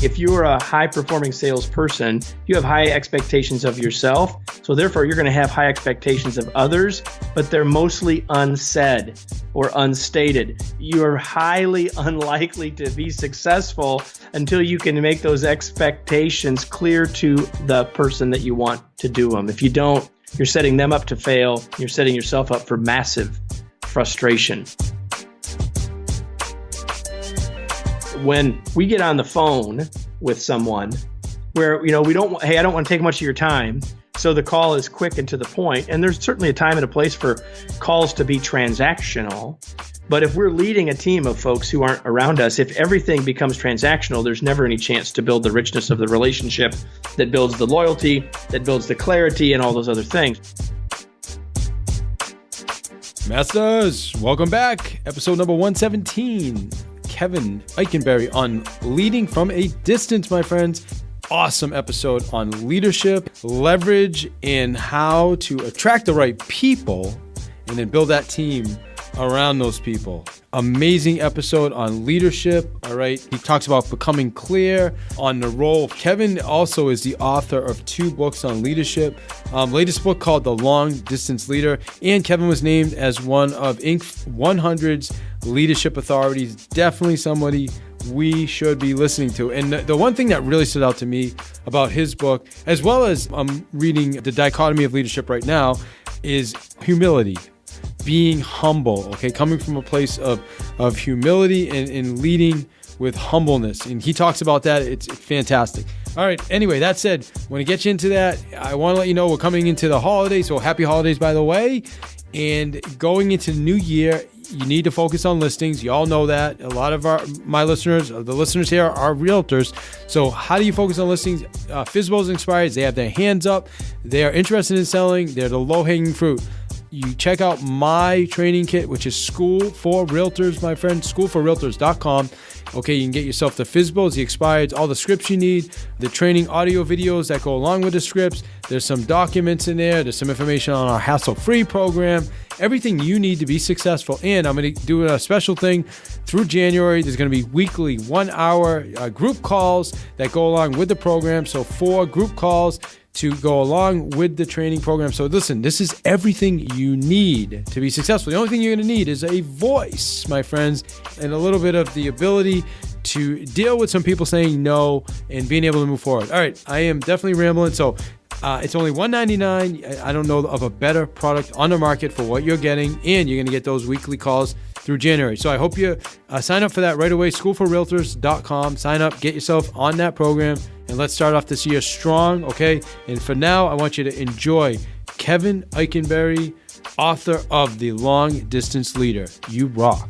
If you're a high-performing salesperson, you have high expectations of yourself. So therefore, you're going to have high expectations of others, but they're mostly unsaid or unstated. You're highly unlikely to be successful until you can make those expectations clear to the person that you want to do them. If you don't, you're setting them up to fail. You're setting yourself up for massive frustration. When we get on the phone with someone where, I don't want to take much of your time. So the call is quick and to the point. And there's certainly a time and a place for calls to be transactional. But if we're leading a team of folks who aren't around us, if everything becomes transactional, there's never any chance to build the richness of the relationship that builds the loyalty, that builds the clarity and all those other things. Masters, welcome back. Episode number 117. Kevin Eikenberry on Leading from a Distance, my friends. Awesome episode on leadership, leverage, and how to attract the right people and then build that team around those people. Amazing episode on leadership. All right. He talks about becoming clear on the role. Kevin also is the author of 2 books on leadership. Latest book called The Long Distance Leader. And Kevin was named as one of Inc. 100's leadership authorities. Definitely somebody we should be listening to. And the one thing that really stood out to me about his book, as well as I'm reading The Dichotomy of Leadership right now, is humility. Being humble, okay? Coming from a place of humility and leading with humbleness. And he talks about that. It's fantastic. All right. Anyway, that said, when I get you into that, I want to let you know we're coming into the holidays. So happy holidays, by the way. And going into the new year, you need to focus on listings. You all know that. A lot of my listeners, the listeners here are realtors. So how do you focus on listings? FSBO's inspired. They have their hands up. They are interested in selling. They're the low-hanging fruit. You check out my training kit, which is School for Realtors, my friend, schoolforrealtors.com. Okay, you can get yourself the FSBOs, the expireds, all the scripts you need, the training audio videos that go along with the scripts. There's some documents in there. There's some information on our hassle-free program, everything you need to be successful. And I'm going to do a special thing through January. There's going to be weekly 1-hour group calls that go along with the program. So 4 group calls to go along with the training program. So listen, this is everything you need to be successful. The only thing you're going to need is a voice, my friends, and a little bit of the ability to deal with some people saying no and being able to move forward. All right, I am definitely rambling. So it's only $199. I don't know of a better product on the market for what you're getting, and you're going to get those weekly calls through January. So I hope you sign up for that right away, schoolforrealtors.com. Sign up, get yourself on that program, and let's start off this year strong, okay? And for now, I want you to enjoy Kevin Eikenberry, author of The Long Distance Leader. You rock.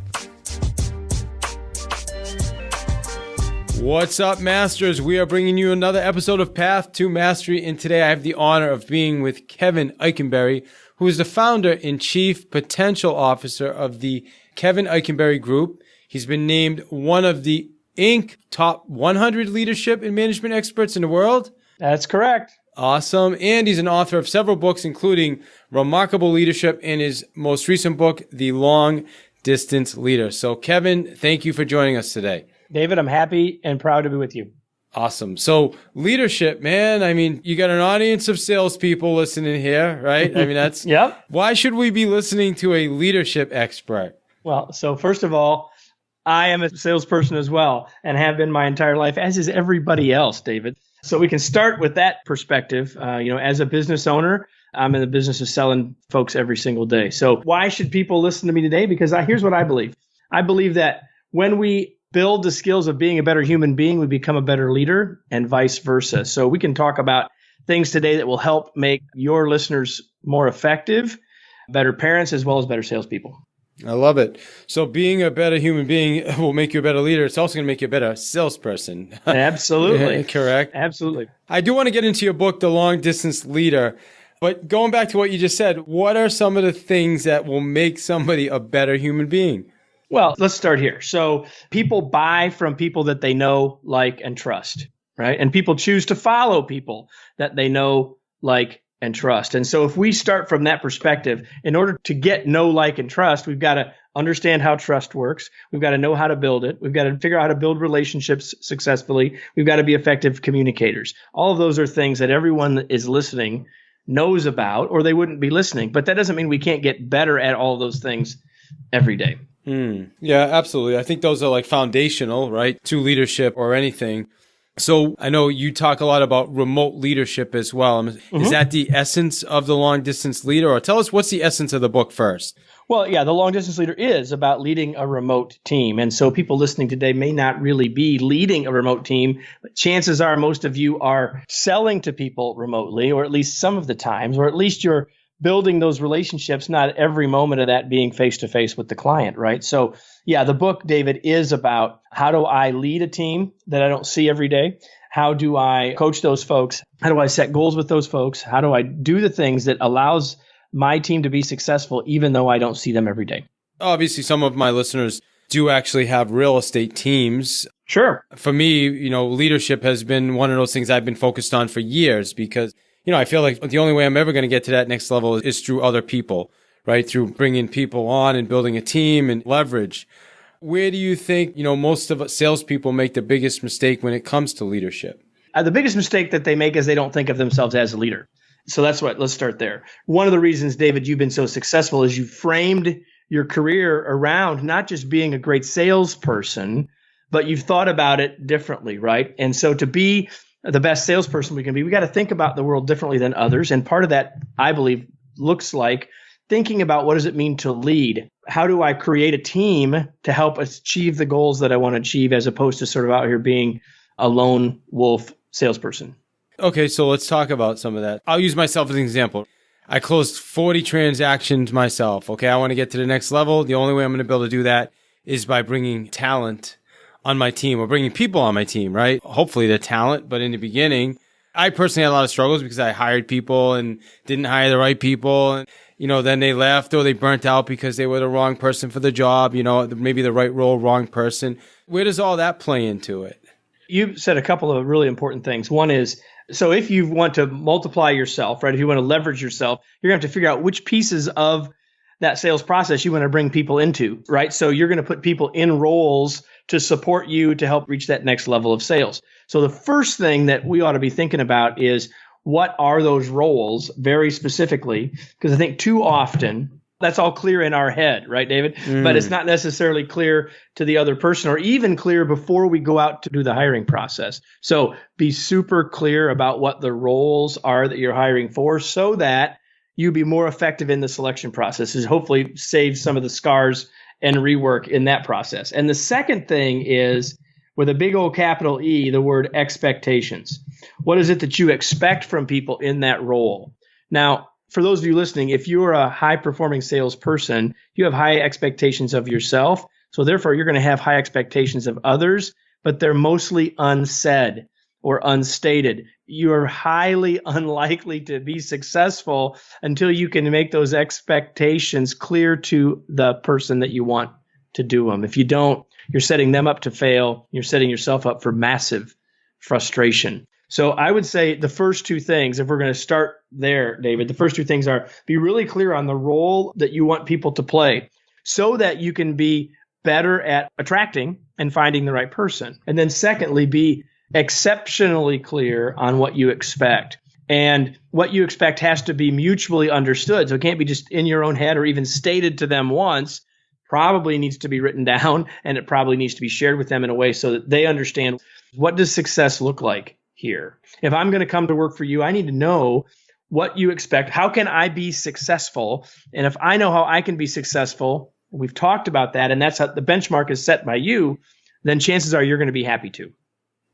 What's up, Masters? We are bringing you another episode of Path to Mastery, and today I have the honor of being with Kevin Eikenberry, who is the founder and chief potential officer of the Kevin Eikenberry Group. He's been named one of the Inc. top 100 leadership and management experts in the world. That's correct. Awesome. And he's an author of several books, including Remarkable Leadership and his most recent book, The Long Distance Leader. So, Kevin, thank you for joining us today. David, I'm happy and proud to be with you. Awesome. So leadership, man, I mean, you got an audience of salespeople listening here, right? I mean, that's, Yep. Why should we be listening to a leadership expert? Well, so first of all, I am a salesperson as well and have been my entire life, as is everybody else, David. So we can start with that perspective. As a business owner, I'm in the business of selling folks every single day. So why should people listen to me today? Because here's what I believe. I believe that when we build the skills of being a better human being, we become a better leader, and vice versa. So we can talk about things today that will help make your listeners more effective, better parents, as well as better salespeople. I love it. So being a better human being will make you a better leader. It's also going to make you a better salesperson. Absolutely. Correct. Absolutely. I do want to get into your book, The Long Distance Leader. But going back to what you just said, what are some of the things that will make somebody a better human being? Well, let's start here. So people buy from people that they know, like, and trust, right? And people choose to follow people that they know, like, and trust. And so if we start from that perspective, in order to get know, like, and trust, we've got to understand how trust works. We've got to know how to build it. We've got to figure out how to build relationships successfully. We've got to be effective communicators. All of those are things that everyone that is listening knows about, or they wouldn't be listening. But that doesn't mean we can't get better at all those things every day. Yeah, absolutely. I think those are like foundational, right, to leadership or anything. So I know you talk a lot about remote leadership as well. Is that the essence of the long distance leader? Or tell us, what's the essence of the book first? Well, yeah, the long distance leader is about leading a remote team. And so people listening today may not really be leading a remote team, but chances are most of you are selling to people remotely, or at least some of the times, or at least you're building those relationships, not every moment of that being face-to-face with the client, right? So yeah, the book, David, is about how do I lead a team that I don't see every day? How do I coach those folks? How do I set goals with those folks? How do I do the things that allows my team to be successful even though I don't see them every day? Obviously, some of my listeners do actually have real estate teams. Sure. For me, leadership has been one of those things I've been focused on for years because I feel like the only way I'm ever going to get to that next level is through other people, right? Through bringing people on and building a team and leverage. Where do you think, most of us salespeople make the biggest mistake when it comes to leadership? The biggest mistake that they make is they don't think of themselves as a leader. So let's start there. One of the reasons, David, you've been so successful is you framed your career around not just being a great salesperson, but you've thought about it differently, right? And so to be the best salesperson we can be, we got to think about the world differently than others. And part of that, I believe, looks like thinking about what does it mean to lead? How do I create a team to help achieve the goals that I want to achieve as opposed to sort of out here being a lone wolf salesperson? Okay, so let's talk about some of that. I'll use myself as an example. I closed 40 transactions myself. Okay, I want to get to the next level. The only way I'm going to be able to do that is by bringing talent on my team or bringing people on my team, right? Hopefully the talent. But in the beginning, I personally had a lot of struggles because I hired people and didn't hire the right people. And, then they left or they burnt out because they were the wrong person for the job, maybe the right role, wrong person. Where does all that play into it? You said a couple of really important things. One is, so if you want to multiply yourself, right, if you want to leverage yourself, you're going to have to figure out which pieces of that sales process you want to bring people into, right? So you're going to put people in roles to support you to help reach that next level of sales. So the first thing that we ought to be thinking about is what are those roles very specifically? Because I think too often that's all clear in our head, right, David? But it's not necessarily clear to the other person or even clear before we go out to do the hiring process. So be super clear about what the roles are that you're hiring for so that you be more effective in the selection process, is hopefully save some of the scars and rework in that process. And the second thing is, with a big old capital E, the word expectations. What is it that you expect from people in that role? Now, for those of you listening, if you're a high-performing salesperson, you have high expectations of yourself. So therefore, you're going to have high expectations of others, but they're mostly unsaid or unstated. You're highly unlikely to be successful until you can make those expectations clear to the person that you want to do them. If you don't, you're setting them up to fail. You're setting yourself up for massive frustration. So I would say the first two things, if we're going to start there, David, the first two things are be really clear on the role that you want people to play so that you can be better at attracting and finding the right person. And then secondly, be exceptionally clear on what you expect. And what you expect has to be mutually understood. So it can't be just in your own head or even stated to them once. Probably needs to be written down, and it probably needs to be shared with them in a way so that they understand, what does success look like here? If I'm going to come to work for you, I need to know what you expect. How can I be successful? And if I know how I can be successful, we've talked about that, and that's how the benchmark is set by you, then chances are you're going to be happy too.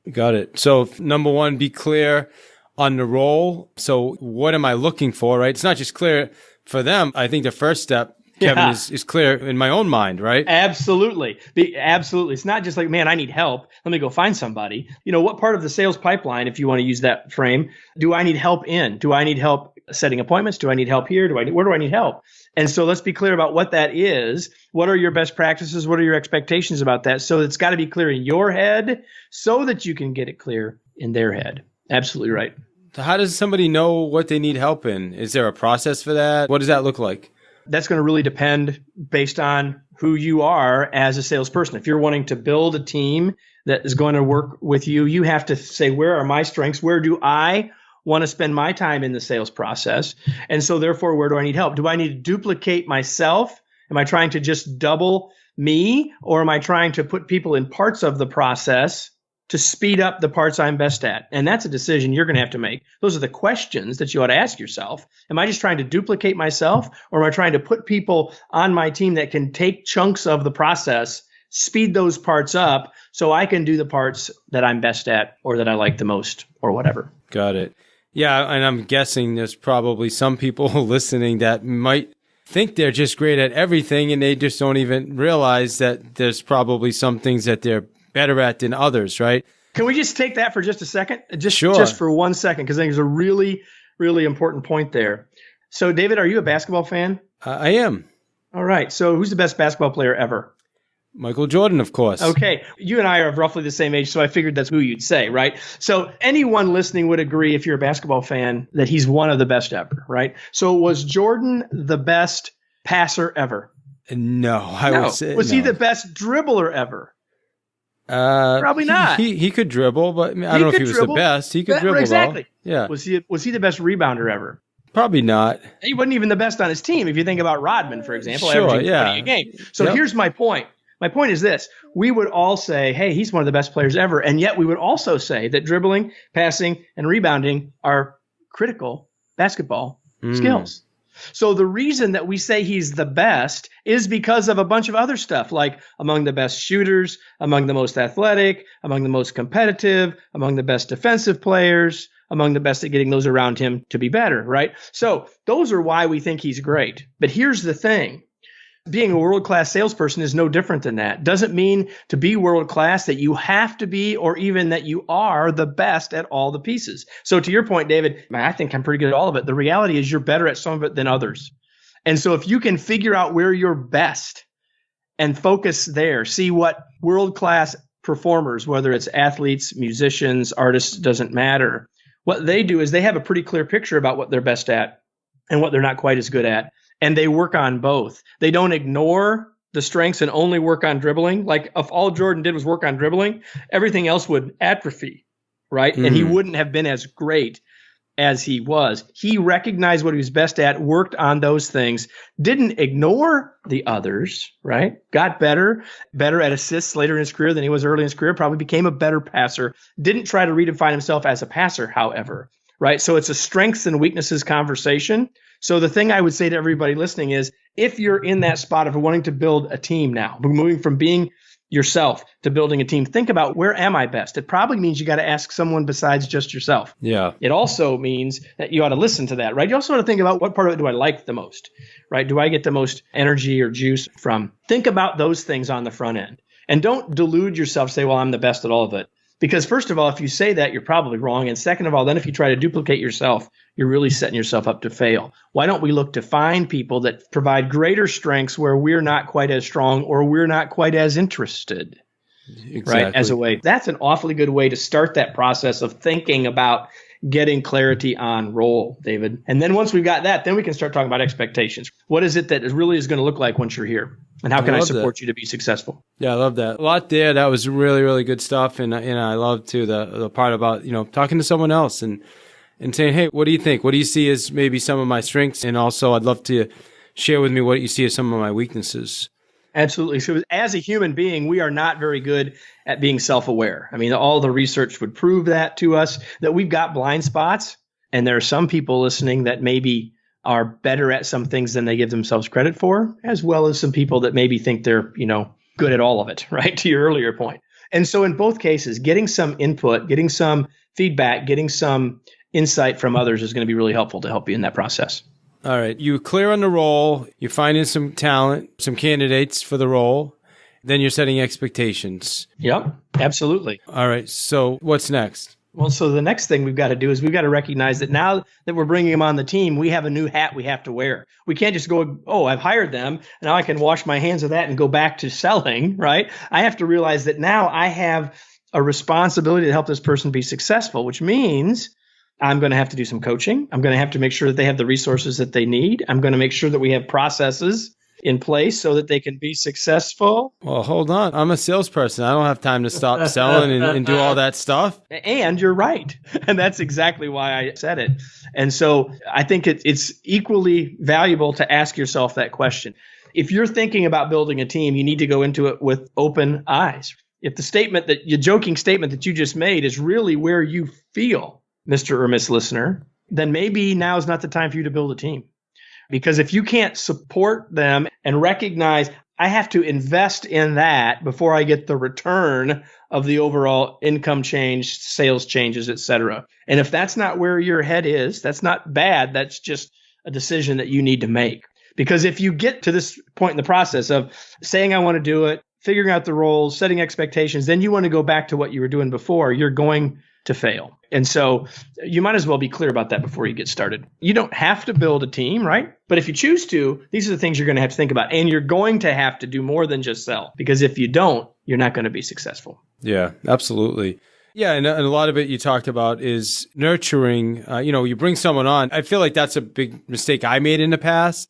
Got it. So number one, be clear on the role. So what am I looking for, right? It's not just clear for them. I think the first step, Kevin, is clear in my own mind, right? Absolutely. Absolutely. It's not just like, man, I need help. Let me go find somebody. What part of the sales pipeline, if you want to use that frame, do I need help in? Do I need help setting appointments? Do I need help here? Where do I need help? And so let's be clear about what that is. What are your best practices? What are your expectations about that? So it's got to be clear in your head so that you can get it clear in their head. Absolutely right. So how does somebody know what they need help in? Is there a process for that? What does that look like? That's going to really depend based on who you are as a salesperson. If you're wanting to build a team that is going to work with you, you have to say, where are my strengths? Where do I want to spend my time in the sales process? And so therefore, where do I need help? Do I need to duplicate myself? Am I trying to just double me, or am I trying to put people in parts of the process to speed up the parts I'm best at? And that's a decision you're going to have to make. Those are the questions that you ought to ask yourself. Am I just trying to duplicate myself, or am I trying to put people on my team that can take chunks of the process, speed those parts up so I can do the parts that I'm best at or that I like the most or whatever? Got it. Yeah, and I'm guessing there's probably some people listening that might think they're just great at everything, and they just don't even realize that there's probably some things that they're better at than others, right? Can we just take that for just a second? Sure. Just for 1 second, because I think there's a really, really important point there. So, David, are you a basketball fan? I am. All right. So who's the best basketball player ever? Michael Jordan, of course. Okay. You and I are roughly the same age, so I figured that's who you'd say, right? So anyone listening would agree, if you're a basketball fan, that he's one of the best ever, right? So was Jordan the best passer ever? No, I would say Was he the best dribbler ever? Probably not. He could dribble, but I don't know if he was the best. He could dribble, exactly. Though. Yeah. Was he the best rebounder ever? Probably not. He wasn't even the best on his team. If you think about Rodman, for example, Sure, averaging 20 yeah. a game. So here's my point. My point is this. We would all say, hey, he's one of the best players ever. And yet we would also say that dribbling, passing, and rebounding are critical basketball skills. So the reason that we say he's the best is because of a bunch of other stuff, like among the best shooters, among the most athletic, among the most competitive, among the best defensive players, among the best at getting those around him to be better, right? So those are why we think he's great. But here's the thing. Being a world-class salesperson is no different than that. Doesn't mean to be world-class that you have to be, or even that you are the best at all the pieces. So to your point, David, I think I'm pretty good at all of it. The reality is you're better at some of it than others. And so if you can figure out where you're best and focus there, see what world-class performers, whether it's athletes, musicians, artists, doesn't matter. What they do is they have a pretty clear picture about what they're best at and what they're not quite as good at. And they work on both. They don't ignore the strengths and only work on dribbling. Like if all Jordan did was work on dribbling, everything else would atrophy, right? And he wouldn't have been as great as he was. He recognized what he was best at, worked on those things, didn't ignore the others, right? Got better at assists later in his career than he was early in his career, probably became a better passer, didn't try to redefine himself as a passer, however, right? So it's a strengths and weaknesses conversation. So the thing I would say to everybody listening is, if you're in that spot of wanting to build a team now, moving from being yourself to building a team, think about, where am I best? It probably means you got to ask someone besides just yourself. Yeah. It also means that you ought to listen to that, right? You also want to think about, what part of it do I like the most, right? Do I get the most energy or juice from? Think about those things on the front end. And don't delude yourself, say, well, I'm the best at all of it. Because first of all, if you say that, you're probably wrong. And second of all, then if you try to duplicate yourself, you're really setting yourself up to fail. Why don't we look to find people that provide greater strengths where we're not quite as strong or we're not quite as interested? Exactly. Right? As a way. That's an awfully good way to start that process of thinking about getting clarity on role, David. And then once we've got that, then we can start talking about expectations. What is it that it really is going to look like once you're here? And how can I support you to be successful? Yeah, I love that. A lot there. That was really, really good stuff. And I love too the part about, talking to someone else and saying, hey, what do you think? What do you see as maybe some of my strengths? And also I'd love to share with me what you see as some of my weaknesses. Absolutely. So as a human being, we are not very good at being self-aware. I mean, all the research would prove that to us, that we've got blind spots. And there are some people listening that maybe are better at some things than they give themselves credit for, as well as some people that maybe think they're, good at all of it, right? To your earlier point. And so in both cases, getting some input, getting some feedback, getting some insight from others is going to be really helpful to help you in that process. All right. You're clear on the role. You're finding some talent, some candidates for the role. Then you're setting expectations. Yep, absolutely. All right. So what's next? Well, so the next thing we've got to do is we've got to recognize that now that we're bringing them on the team, we have a new hat we have to wear. We can't just go, oh, I've hired them. Now I can wash my hands of that and go back to selling, right? I have to realize that now I have a responsibility to help this person be successful, which means I'm going to have to do some coaching. I'm going to have to make sure that they have the resources that they need. I'm going to make sure that we have processes in place so that they can be successful. Well, hold on. I'm a salesperson. I don't have time to stop selling and do all that stuff. And you're right. And that's exactly why I said it. And so I think it's equally valuable to ask yourself that question. If you're thinking about building a team, you need to go into it with open eyes. If the joking statement that you just made is really where you feel, Mr. or Miss Listener, then maybe now is not the time for you to build a team. Because if you can't support them and recognize, I have to invest in that before I get the return of the overall income change, sales changes, et cetera. And if that's not where your head is, that's not bad. That's just a decision that you need to make. Because if you get to this point in the process of saying, I want to do it, figuring out the roles, setting expectations, then you want to go back to what you were doing before, you're going to fail. And so you might as well be clear about that before you get started. You don't have to build a team, right? But if you choose to, these are the things you're going to have to think about. And you're going to have to do more than just sell. Because if you don't, you're not going to be successful. Yeah, absolutely. Yeah, and a lot of it you talked about is nurturing. You bring someone on. I feel like that's a big mistake I made in the past.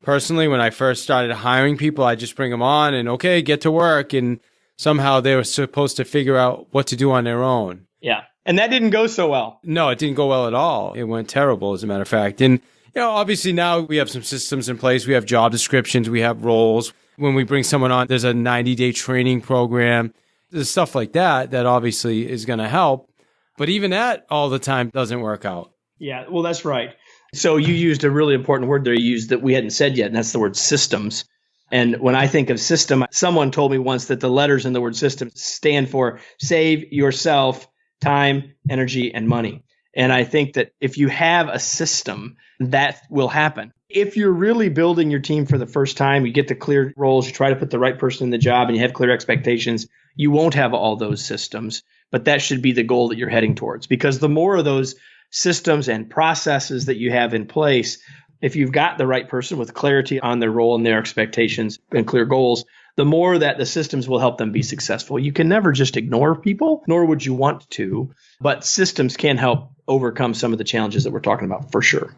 Personally, when I first started hiring people, I just bring them on and, okay, get to work. And somehow they were supposed to figure out what to do on their own. Yeah. And that didn't go so well. No, it didn't go well at all. It went terrible, as a matter of fact. And, obviously now we have some systems in place. We have job descriptions. We have roles. When we bring someone on, there's a 90-day training program. There's stuff like that obviously is going to help. But even that all the time doesn't work out. Yeah, well, that's right. So you used a really important word there you used that we hadn't said yet, and that's the word systems. And when I think of system, someone told me once that the letters in the word system stand for save yourself time, energy, and money. And I think that if you have a system, that will happen. If you're really building your team for the first time, you get the clear roles, you try to put the right person in the job, and you have clear expectations, you won't have all those systems. But that should be the goal that you're heading towards. Because the more of those systems and processes that you have in place, if you've got the right person with clarity on their role and their expectations and clear goals, the more that the systems will help them be successful. You can never just ignore people, nor would you want to, but systems can help overcome some of the challenges that we're talking about for sure.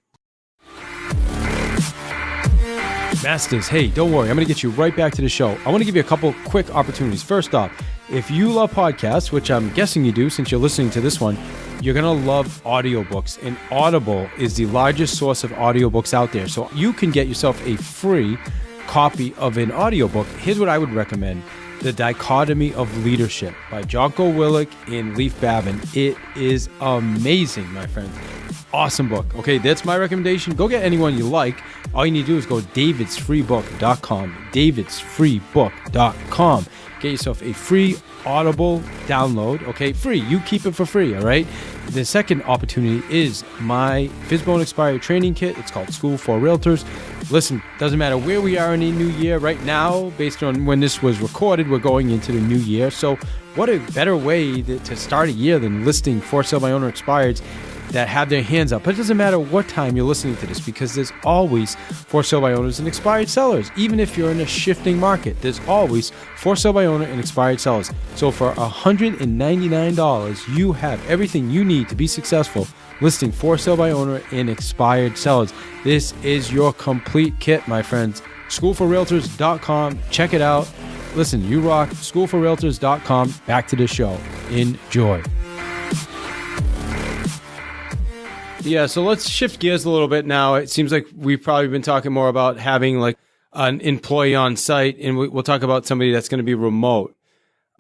Masters, hey, don't worry. I'm going to get you right back to the show. I want to give you a couple quick opportunities. First off, if you love podcasts, which I'm guessing you do since you're listening to this one, you're going to love audiobooks. And Audible is the largest source of audiobooks out there. So you can get yourself a free copy of an audiobook. Here's what I would recommend. The Dichotomy of Leadership by Jocko Willink and Leif Babin. It is amazing, my friends. Awesome book. Okay, that's my recommendation. Go get anyone you like. All you need to do is go to davidsfreebook.com. davidsfreebook.com. Get yourself a free Audible download. Okay, free. You keep it for free, all right? The second opportunity is my Fizbone Expired Training Kit. It's called School for Realtors. Listen, doesn't matter where we are in the new year right now, based on when this was recorded, we're going into the new year. So what a better way to start a year than listing for sale by owner expireds that have their hands up. But it doesn't matter what time you're listening to this, because there's always for sale by owners and expired sellers. Even if you're in a shifting market, there's always for sale by owner and expired sellers. So for $199, you have everything you need to be successful listing for sale by owner and expired sellers. This is your complete kit, my friends. Schoolforrealtors.com. Check it out. Listen, you rock. Schoolforrealtors.com. Back to the show. Enjoy. Yeah, so let's shift gears a little bit now. It seems like we've probably been talking more about having like an employee on site, and we'll talk about somebody that's going to be remote.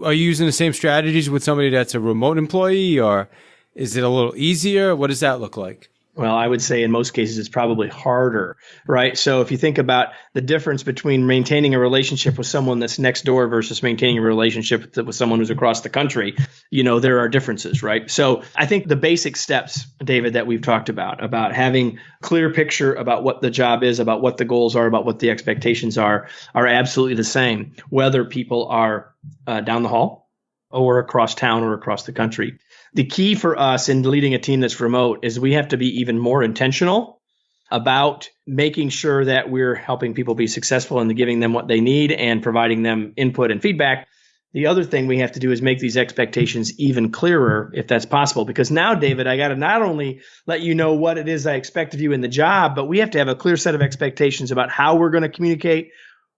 Are you using the same strategies with somebody that's a remote employee, or is it a little easier? What does that look like? Well, I would say in most cases, it's probably harder, right? So if you think about the difference between maintaining a relationship with someone that's next door versus maintaining a relationship with someone who's across the country, there are differences, right? So I think the basic steps, David, that we've talked about having clear picture about what the job is, about what the goals are, about what the expectations are absolutely the same, whether people are down the hall or across town or across the country. The key for us in leading a team that's remote is we have to be even more intentional about making sure that we're helping people be successful and giving them what they need and providing them input and feedback The other thing we have to do is make these expectations even clearer, if that's possible. Because now, David, I got to not only let you know what it is I expect of you in the job, but we have to have a clear set of expectations about how we're going to communicate,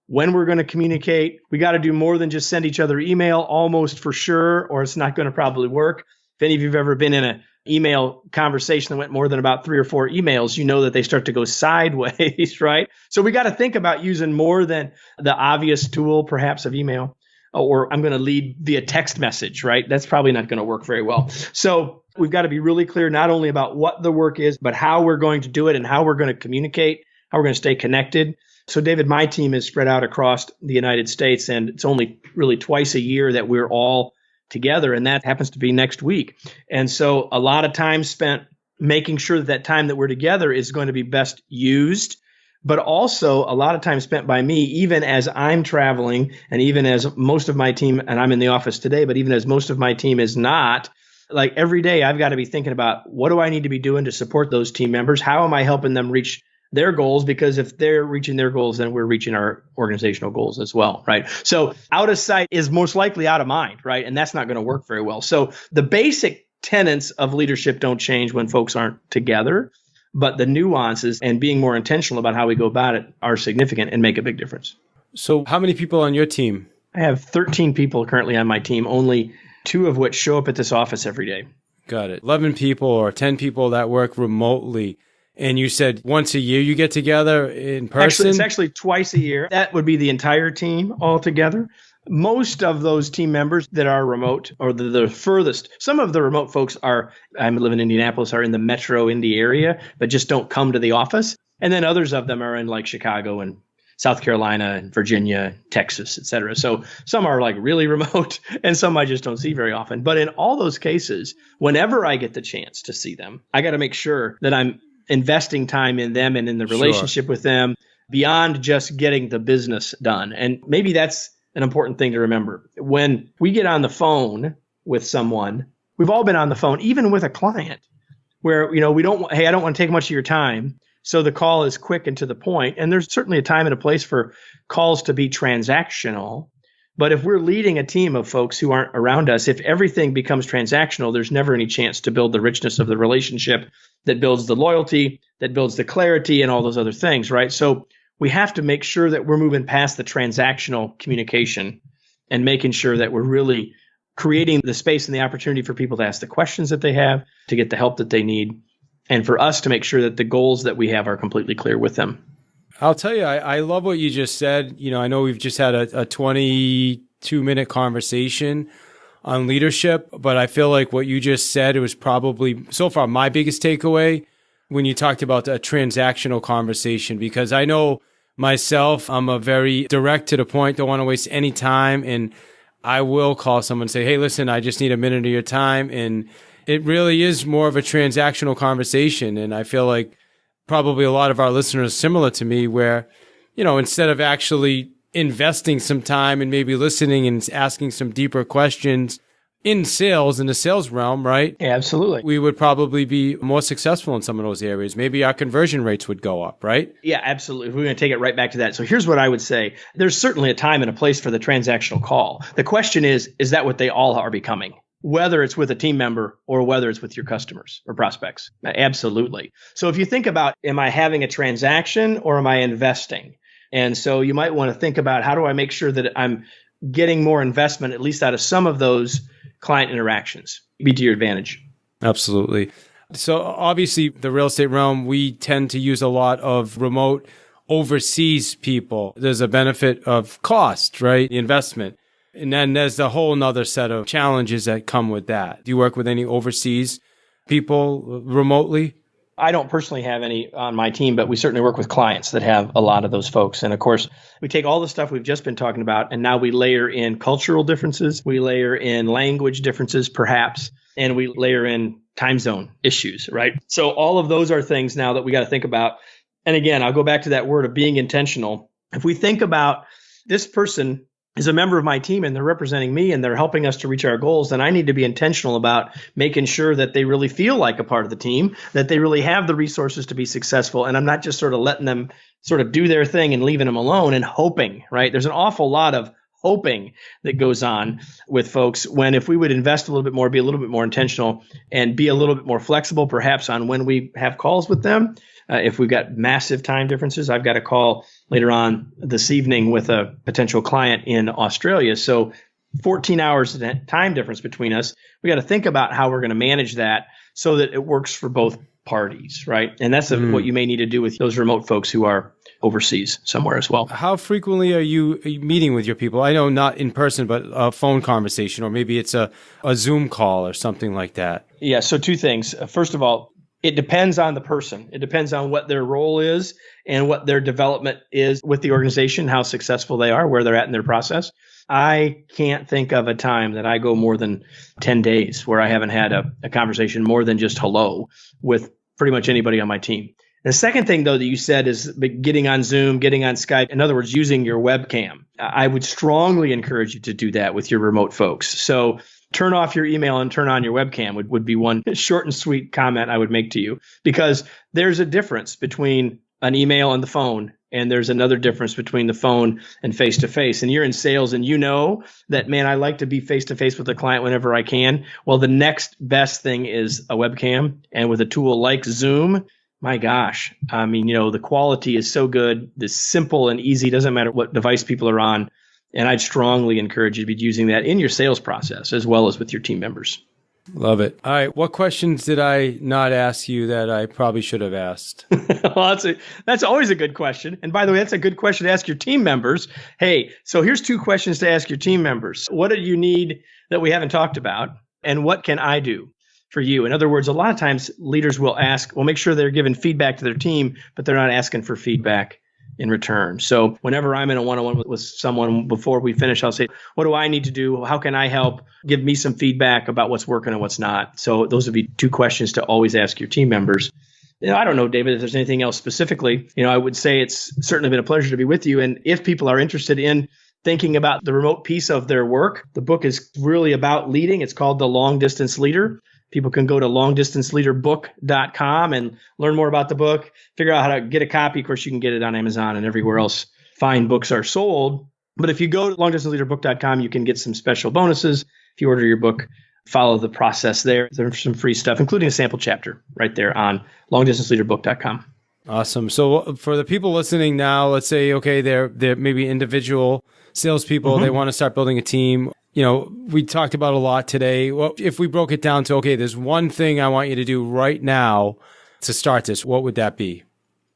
when we're going to communicate. We got to do more than just send each other email, almost for sure, or it's not going to probably work. If any of you have ever been in an email conversation that went more than about 3 or 4 emails, you know that they start to go sideways, right? So we got to think about using more than the obvious tool, perhaps, of email. Or I'm going to lead via text message, right? That's probably not going to work very well. So we've got to be really clear not only about what the work is, but how we're going to do it and how we're going to communicate, how we're going to stay connected. So David, my team is spread out across the United States, and it's only really twice a year that we're all together, and that happens to be next week. And so a lot of time spent making sure that that time that we're together is going to be best used, but also a lot of time spent by me, even as I'm traveling and even as most of my team, and I'm in the office today, but even as most of my team is not, like every day I've got to be thinking about what do I need to be doing to support those team members? How am I helping them reach their goals? Because if they're reaching their goals, then we're reaching our organizational goals as well, right? So out of sight is most likely out of mind, right? And that's not going to work very well. So the basic tenets of leadership don't change when folks aren't together. But the nuances and being more intentional about how we go about it are significant and make a big difference. So how many people on your team? I have 13 people currently on my team, only 2 of which show up at this office every day. Got it. 11 people or 10 people that work remotely. And you said once a year you get together in person? It's actually twice a year. That would be the entire team altogether. Most of those team members that are remote or the furthest, some of the remote folks are, I live in Indianapolis, are in the metro Indy area, but just don't come to the office. And then others of them are in like Chicago and South Carolina and Virginia, Texas, et cetera. So some are like really remote and some I just don't see very often. But in all those cases, whenever I get the chance to see them, I got to make sure that I'm investing time in them and in the relationship with them beyond just getting the business done. And maybe that's an important thing to remember. When we get on the phone with someone, we've all been on the phone, even with a client, where, I don't want to take much of your time. So the call is quick and to the point. And there's certainly a time and a place for calls to be transactional. But if we're leading a team of folks who aren't around us, if everything becomes transactional, there's never any chance to build the richness of the relationship that builds the loyalty, that builds the clarity and all those other things, right? So we have to make sure that we're moving past the transactional communication and making sure that we're really creating the space and the opportunity for people to ask the questions that they have, to get the help that they need, and for us to make sure that the goals that we have are completely clear with them. I'll tell you, I love what you just said. I know we've just had a 22-minute conversation on leadership, but I feel like what you just said, it was probably so far my biggest takeaway when you talked about a transactional conversation, because I know myself, I'm a very direct to the point, don't want to waste any time. And I will call someone and say, hey, listen, I just need a minute of your time. And it really is more of a transactional conversation. And I feel like probably a lot of our listeners similar to me where, instead of actually investing some time and maybe listening and asking some deeper questions in sales, in the sales realm, right? Yeah, absolutely. We would probably be more successful in some of those areas. Maybe our conversion rates would go up, right? Yeah, absolutely. We're going to take it right back to that. So here's what I would say. There's certainly a time and a place for the transactional call. The question is that what they all are becoming? Whether it's with a team member or whether it's with your customers or prospects. Absolutely. So if you think about, am I having a transaction or am I investing? And so you might want to think about, how do I make sure that I'm getting more investment, at least out of some of those client interactions? Be to your advantage. Absolutely. So obviously the real estate realm, we tend to use a lot of remote overseas people. There's a benefit of cost, right? The investment. And then there's a whole nother set of challenges that come with that. Do you work with any overseas people remotely? I don't personally have any on my team, but we certainly work with clients that have a lot of those folks. And of course, we take all the stuff we've just been talking about, and now we layer in cultural differences, we layer in language differences, perhaps, and we layer in time zone issues, right? So all of those are things now that we got to think about. And again, I'll go back to that word of being intentional. If we think about this person is a member of my team and they're representing me and they're helping us to reach our goals, then I need to be intentional about making sure that they really feel like a part of the team, that they really have the resources to be successful. And I'm not just sort of letting them sort of do their thing and leaving them alone and hoping, right? There's an awful lot of hoping that goes on with folks, when if we would invest a little bit more, be a little bit more intentional, and be a little bit more flexible, perhaps on when we have calls with them. If we've got massive time differences, I've got a call later on this evening with a potential client in Australia. So 14 hours time difference between us. We got to think about how we're going to manage that so that it works for both parties, right? And that's what you may need to do with those remote folks who are overseas somewhere as well. How frequently are you meeting with your people? I know not in person, but a phone conversation, or maybe it's a Zoom call or something like that. Yeah, so two things. First of all, it depends on the person. It depends on what their role is and what their development is with the organization, how successful they are, where they're at in their process. I can't think of a time that I go more than 10 days where I haven't had a conversation more than just hello with pretty much anybody on my team. The second thing, though, that you said is getting on Zoom, getting on Skype. In other words, using your webcam. I would strongly encourage you to do that with your remote folks. So turn off your email and turn on your webcam would be one short and sweet comment I would make to you, because there's a difference between an email and the phone. And there's another difference between the phone and face-to-face. And you're in sales and you know that, man, I like to be face-to-face with a client whenever I can. Well, the next best thing is a webcam. And with a tool like Zoom, my gosh, I mean, the quality is so good. It's simple and easy. Doesn't matter what device people are on. And I'd strongly encourage you to be using that in your sales process as well as with your team members. Love it. All right. What questions did I not ask you that I probably should have asked? Well, that's always a good question. And by the way, that's a good question to ask your team members. Hey, so here's 2 questions to ask your team members. What do you need that we haven't talked about? And what can I do for you? In other words, a lot of times leaders will make sure they're giving feedback to their team, but they're not asking for feedback in return. So whenever I'm in a one-on-one with someone, before we finish, I'll say, what do I need to do? How can I help? Give me some feedback about what's working and what's not. So those would be 2 questions to always ask your team members. I don't know, David, if there's anything else specifically. I would say it's certainly been a pleasure to be with you. And if people are interested in thinking about the remote piece of their work, the book is really about leading. It's called The Long Distance Leader. People can go to longdistanceleaderbook.com and learn more about the book, figure out how to get a copy. Of course, you can get it on Amazon and everywhere else fine books are sold. But if you go to longdistanceleaderbook.com, you can get some special bonuses. If you order your book, follow the process there. There's some free stuff, including a sample chapter right there on longdistanceleaderbook.com. Awesome. So for the people listening now, let's say, okay, they're maybe individual salespeople. They want to start building a team. We talked about a lot today. Well, if we broke it down to, okay, there's one thing I want you to do right now to start this, what would that be?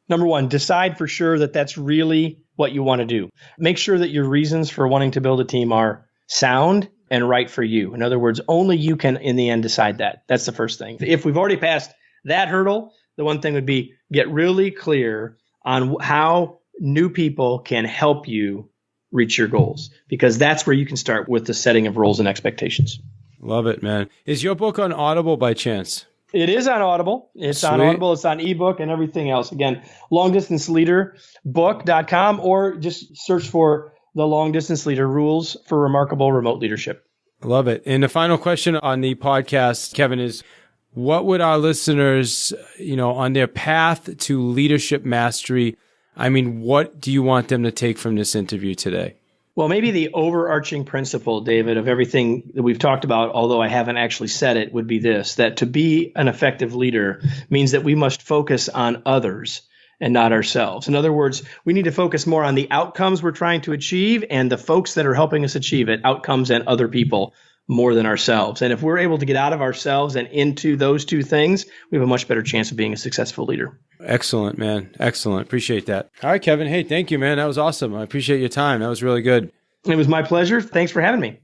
Number 1, decide for sure that that's really what you want to do. Make sure that your reasons for wanting to build a team are sound and right for you. In other words, only you can, in the end, decide that. That's the first thing. If we've already passed that hurdle, the one thing would be get really clear on how new people can help you reach your goals, because that's where you can start with the setting of roles and expectations. Love it, man. Is your book on Audible by chance? It is on Audible. It's Sweet. On Audible. It's on ebook and everything else. Again, longdistanceleaderbook.com, or just search for The Long Distance Leader Rules for Remarkable Remote Leadership. Love it. And the final question on the podcast, Kevin, is what would our listeners, on their path to leadership mastery, what do you want them to take from this interview today? Well, maybe the overarching principle, David, of everything that we've talked about, although I haven't actually said it, would be this, that to be an effective leader means that we must focus on others and not ourselves. In other words, we need to focus more on the outcomes we're trying to achieve and the folks that are helping us achieve it, outcomes and other people, more than ourselves. And if we're able to get out of ourselves and into those 2 things, we have a much better chance of being a successful leader. Excellent, man. Excellent. Appreciate that. All right, Kevin. Hey, thank you, man. That was awesome. I appreciate your time. That was really good. It was my pleasure. Thanks for having me.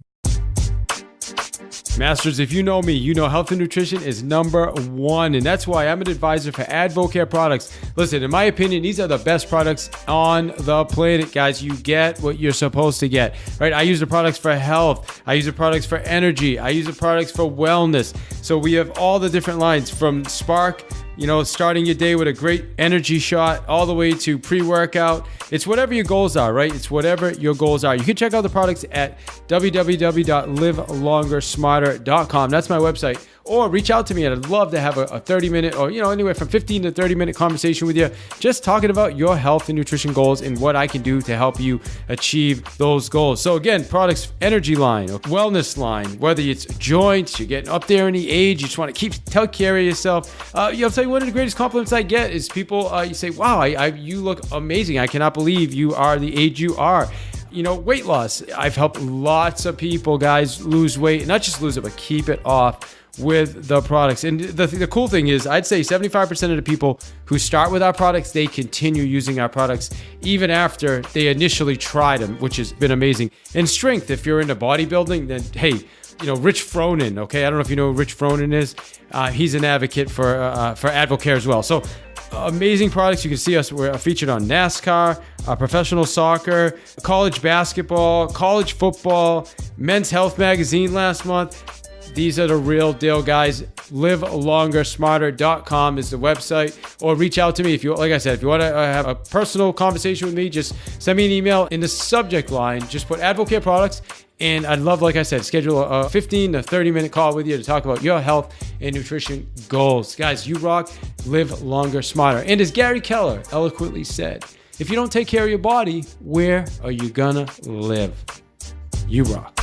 Masters, if you know me, you know health and nutrition is number 1. And that's why I'm an advisor for Advocare products. Listen, in my opinion, these are the best products on the planet, guys. You get what you're supposed to get, right? I use the products for health. I use the products for energy. I use the products for wellness. So we have all the different lines from Spark, starting your day with a great energy shot, all the way to pre-workout. It's whatever your goals are, right? It's whatever your goals are. You can check out the products at www.livelongersmarter.com. That's my website. or reach out to me. I'd love to have a 30-minute or, anywhere from 15 to 30-minute conversation with you, just talking about your health and nutrition goals and what I can do to help you achieve those goals. So again, products, energy line, or wellness line, whether it's joints, you're getting up there in the age, you just want to take care of yourself. I'll tell you, one of the greatest compliments I get is people, you say, wow, you look amazing. I cannot believe you are the age you are. Weight loss. I've helped lots of people, guys, lose weight, not just lose it, but keep it off with the products. And the cool thing is, I'd say 75% of the people who start with our products, they continue using our products even after they initially tried them, which has been amazing. And strength, if you're into bodybuilding, then hey, Rich Fronin, okay? I don't know if you know who Rich Fronin is. He's an advocate for AdvoCare as well. So amazing products. You can see us. We're featured on NASCAR, professional soccer, college basketball, college football, Men's Health magazine last month. These are the real deal, guys. LiveLongerSmarter.com is the website, or reach out to me if you, like I said, if you want to have a personal conversation with me, just send me an email. In the subject line, just put AdvoCare products, and I'd love, like I said, schedule a 15 to 30-minute call with you to talk about your health and nutrition goals. Guys, you rock. Live longer, smarter. And as Gary Keller eloquently said, if you don't take care of your body, where are you gonna live? You rock.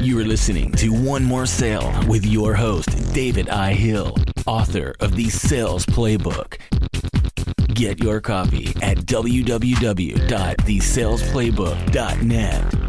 You are listening to One More Sale with your host, David I. Hill, author of the Sales Playbook. Get your copy at www.thesalesplaybook.net.